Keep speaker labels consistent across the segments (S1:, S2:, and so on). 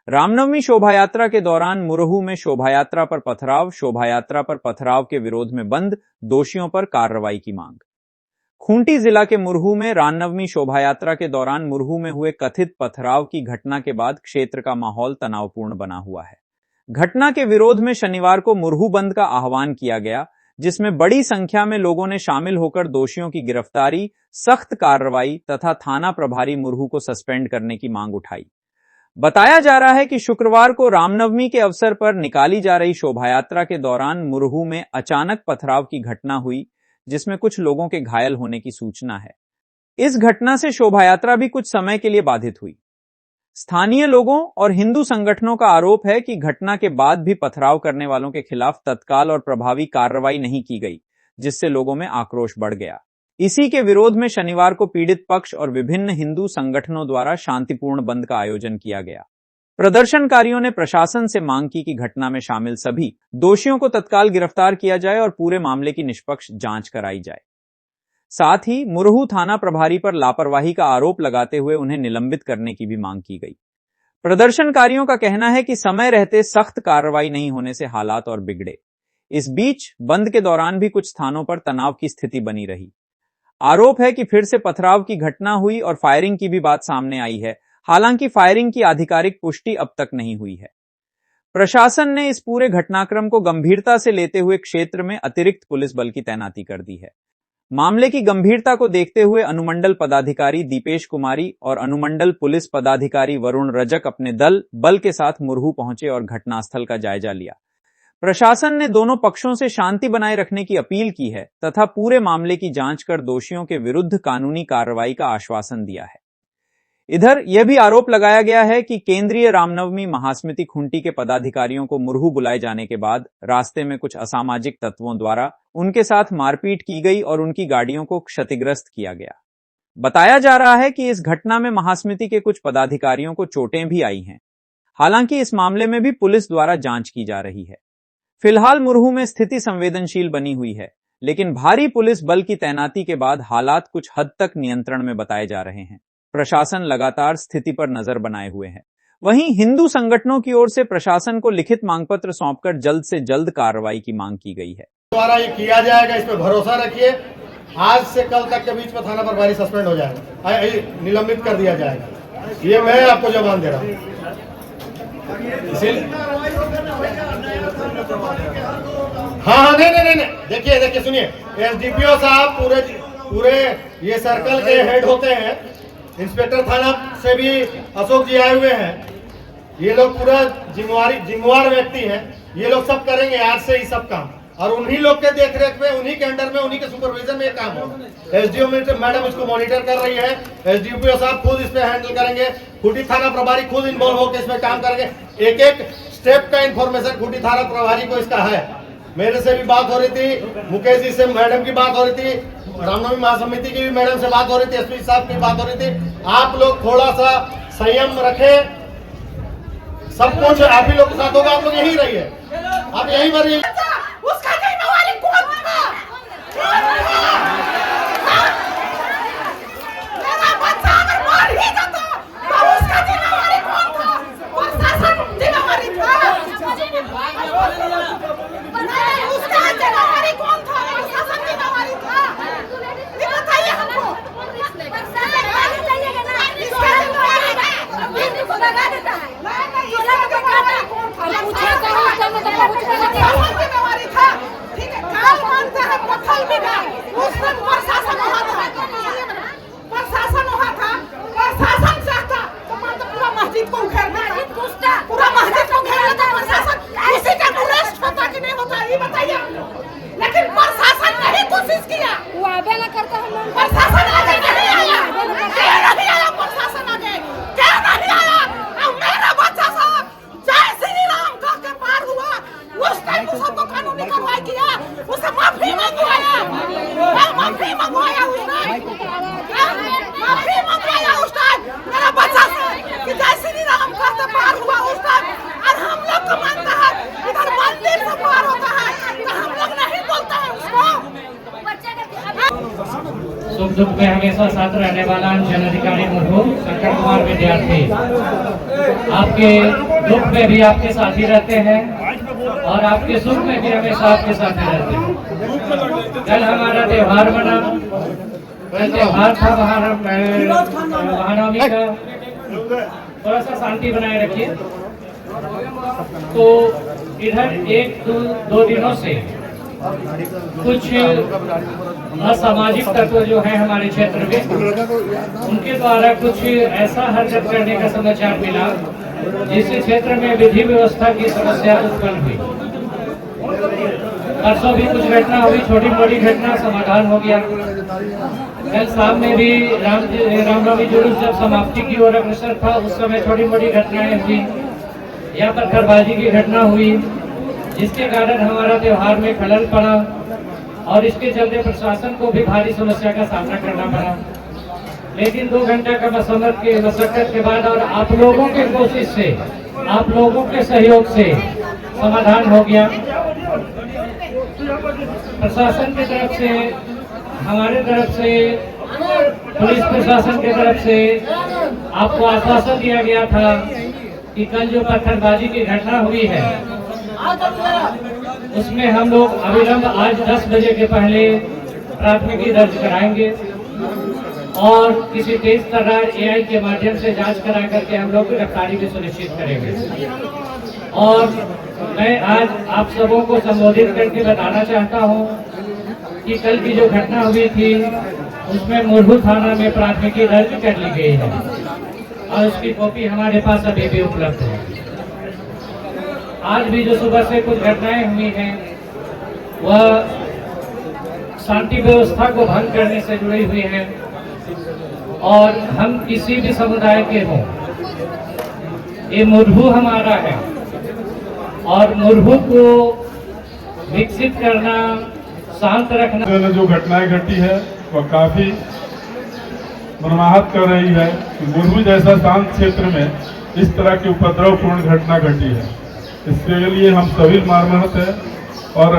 S1: रामनवमी शोभायात्रा के दौरान मुरहू में शोभायात्रा पर पथराव के विरोध में बंद, दोषियों पर कार्रवाई की मांग। खूंटी जिला के मुरहू में रामनवमी शोभायात्रा के दौरान मुरहू में हुए कथित पथराव की घटना के बाद क्षेत्र का माहौल तनावपूर्ण बना हुआ है। घटना के विरोध में शनिवार को मुरहू बंद का आह्वान किया गया, जिसमें बड़ी संख्या में लोगों ने शामिल होकर दोषियों की गिरफ्तारी, सख्त कार्रवाई तथा थाना प्रभारी मुरहू को सस्पेंड करने की मांग उठाई। बताया जा रहा है कि शुक्रवार को रामनवमी के अवसर पर निकाली जा रही शोभायात्रा के दौरान मुरहू में अचानक पथराव की घटना हुई, जिसमें कुछ लोगों के घायल होने की सूचना है। इस घटना से शोभायात्रा भी कुछ समय के लिए बाधित हुई। स्थानीय लोगों और हिंदू संगठनों का आरोप है कि घटना के बाद भी पथराव करने वालों के खिलाफ तत्काल और प्रभावी कार्रवाई नहीं की गई, जिससे लोगों में आक्रोश बढ़ गया। इसी के विरोध में शनिवार को पीड़ित पक्ष और विभिन्न हिंदू संगठनों द्वारा शांतिपूर्ण बंद का आयोजन किया गया। प्रदर्शनकारियों ने प्रशासन से मांग की कि घटना में शामिल सभी दोषियों को तत्काल गिरफ्तार किया जाए और पूरे मामले की निष्पक्ष जांच कराई जाए। साथ ही मुरहू थाना प्रभारी पर लापरवाही का आरोप लगाते हुए उन्हें निलंबित करने की भी मांग की गई। प्रदर्शनकारियों का कहना है कि समय रहते सख्त कार्रवाई नहीं होने से हालात और बिगड़े। इस बीच बंद के दौरान भी कुछ स्थानों पर तनाव की स्थिति बनी रही। आरोप है कि फिर से पथराव की घटना हुई और फायरिंग की भी बात सामने आई है। हालांकि फायरिंग की आधिकारिक पुष्टि अब तक नहीं हुई है। प्रशासन ने इस पूरे घटनाक्रम को गंभीरता से लेते हुए क्षेत्र में अतिरिक्त पुलिस बल की तैनाती कर दी है। मामले की गंभीरता को देखते हुए अनुमंडल पदाधिकारी दीपेश कुमारी और अनुमंडल पुलिस पदाधिकारी वरुण रजक अपने बल के साथ मुरहू पहुंचे और घटनास्थल का जायजा लिया। प्रशासन ने दोनों पक्षों से शांति बनाए रखने की अपील की है तथा पूरे मामले की जांच कर दोषियों के विरुद्ध कानूनी कार्रवाई का आश्वासन दिया है। इधर यह भी आरोप लगाया गया है कि केंद्रीय रामनवमी महासमिति खूंटी के पदाधिकारियों को मुरहू बुलाए जाने के बाद रास्ते में कुछ असामाजिक तत्वों द्वारा उनके साथ मारपीट की गई और उनकी गाड़ियों को क्षतिग्रस्त किया गया। बताया जा रहा है कि इस घटना में महासमिति के कुछ पदाधिकारियों को चोटें भी आई हैं। हालांकि इस मामले में भी पुलिस द्वारा जांच की जा रही है। फिलहाल मुरहू में स्थिति संवेदनशील बनी हुई है, लेकिन भारी पुलिस बल की तैनाती के बाद हालात कुछ हद तक नियंत्रण में बताए जा रहे हैं। प्रशासन लगातार स्थिति पर नजर बनाए हुए है। वहीं हिंदू संगठनों की ओर से प्रशासन को लिखित मांग पत्र सौंपकर जल्द से जल्द कार्रवाई की मांग की गई है।
S2: द्वारा ये किया जाएगा, इस पर भरोसा रखिए। आज से कल तक के बीच में थाना प्रभारी सस्पेंड हो जाएगा, निलंबित कर दिया जाएगा। ये मैं आपको जवाब दे रहा हूँ। हाँ, नहीं, देखिए सुनिए, एसडीपीओ साहब पूरे ये सर्कल के हेड होते हैं। इंस्पेक्टर थाना से भी अशोक जी आए हुए हैं। ये लोग पूरा जिम्मेवार व्यक्ति हैं। ये लोग सब करेंगे आज से ही सब काम, और उन्हीं लोग के देखरेख में, उन्हीं के अंडर में, उन्हीं के सुपरविजन में ये काम होगा। एसडीओ मैडम इसको मॉनिटर कर रही है। एसडीपीओ साहब खुद इस पे हैंडल करेंगे। खूंटी थाना प्रभारी खुद इन्वॉल्व होकर इसमें काम करेंगे। एक एक स्टेप का इंफॉर्मेशन खूंटी थाना प्रभारी को इसका है। मेरे से भी बात हो रही थी, मुकेश जी से मैडम की बात हो रही थी, रामनवमी महासमिति की भी मैडम से बात हो रही थी, एसपी साहब की बात हो रही थी। आप लोग थोड़ा सा संयम रखें। सब कुछ आप ही लोग के साथ होगा। आप लोग यहीं रहिए, आप यहीं पर रहिए।
S3: उसका जिम्मेवारी कौन था? मेरा बच्चा अगर मार ही जाता तो उसका जिम्मेवारी कौन था? प्रशासन जिम्मेवारी था। उसका जिम्मेवारी कौन था? प्रशासन जिम्मेवारी था। ये बताइए हमको। इसको लगा देता है। जिम्मेवारी था। ठीक है, काल मानता है, पत्थर भी था। उसमें
S4: दुख में हमेशा साथ रहने वाला अंचल अधिकारी मुर्मू शंकर कुमार विद्यार्थी आपके दुख में भी आपके साथ ही रहते हैं और आपके सुख में भी हमेशा आपके साथ ही रहते हैं। कल हमारा त्योहार मना, कल त्योहार था महानवमी का, थोड़ा सा शांति बनाए रखिए। तो इधर एक दो दिनों से कुछ असामाजिक तत्व जो है हमारे क्षेत्र में, उनके द्वारा कुछ ऐसा हरकत करने का समाचार मिला जिससे क्षेत्र में विधि व्यवस्था की समस्या उत्पन्न हुई। परसों भी कुछ घटना हुई, छोटी मोटी घटना, समाधान हो गया। कल शाम में भी रामनवमी जुलूस जब समाप्ति की ओर अग्रसर था, उस समय छोटी मोटी घटनाएं हुई, या पत्थरबाजी की घटना हुई, जिसके कारण हमारा त्योहार में खलल पड़ा और इसके चलते प्रशासन को भी भारी समस्या का सामना करना पड़ा। लेकिन 2 घंटे का मशक्कत के बाद और आप लोगों के कोशिश से, आप लोगों के सहयोग से समाधान हो गया। प्रशासन की तरफ से, हमारे तरफ से, पुलिस प्रशासन की तरफ से आपको आश्वासन दिया गया था कि कल जो पत्थरबाजी की घटना हुई है उसमें हम लोग अविलंब आज 10 बजे के पहले प्राथमिकी दर्ज कराएंगे और किसी तेज तर्रार AI के माध्यम से जांच करा करके हम लोग गिरफ्तारी भी सुनिश्चित करेंगे। और मैं आज आप सबों को संबोधित करके बताना चाहता हूं कि कल की जो घटना हुई थी उसमें मुरहू थाना में प्राथमिकी दर्ज कर ली गई है और उसकी कॉपी हमारे पास अभी भी उपलब्ध है। आज भी जो सुबह से कुछ घटनाएं हुई हैं वह शांति व्यवस्था को भंग करने से जुड़ी हुई हैं और हम किसी भी समुदाय के हों, ये मुरहू हमारा है और मुरहू को विकसित करना, शांत रखना।
S5: जो घटनाएं घटी है वह काफी मर्माहत कर रही है कि मुरहू जैसा शांत क्षेत्र में इस तरह की उपद्रवपूर्ण घटना घटी है। इसके लिए हम सभी मर्माहत है और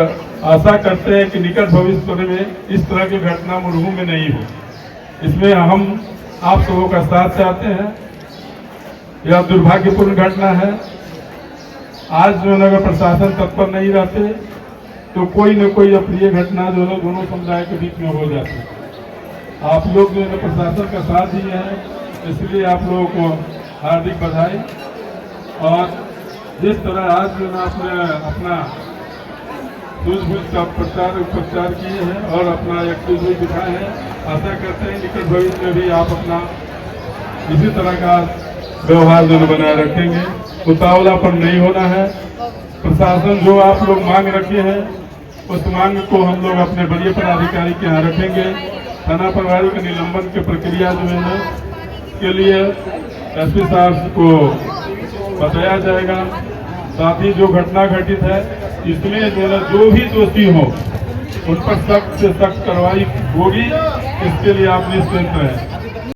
S5: आशा करते हैं कि निकट भविष्य में इस तरह की घटना मुरहू में नहीं हो। इसमें हम आप सबों का साथ चाहते हैं। यह दुर्भाग्यपूर्ण घटना है। आज जो नगर प्रशासन तत्पर नहीं रहते तो कोई न कोई अप्रिय घटना जो है दोनों समुदाय के बीच में हो जाती है। आप लोग जो है प्रशासन का साथ दिए हैं, इसलिए आप लोगों को हार्दिक बधाई। और जिस तरह आज जो आपने अपना सूझबूझ का प्रचार किए हैं और अपना एक्टिविटी दिखाए हैं, आशा करते हैं निकट भविष्य में भी आप अपना इसी तरह का व्यवहार जो बनाए रखेंगे। उतावलापन नहीं होना है। प्रशासन जो आप लोग मांग रखे हैं उस मांग को हम लोग अपने वरीय पदाधिकारी के यहाँ रखेंगे। थाना प्रभारी के निलंबन की प्रक्रिया जो है के लिए SP साहब को बताया जाएगा। साथ ही जो घटना घटित है इसमें जो भी दोषी हो उन पर सख्त से सख्त कार्रवाई होगी। इसके लिए आप निश्चिंत रहें।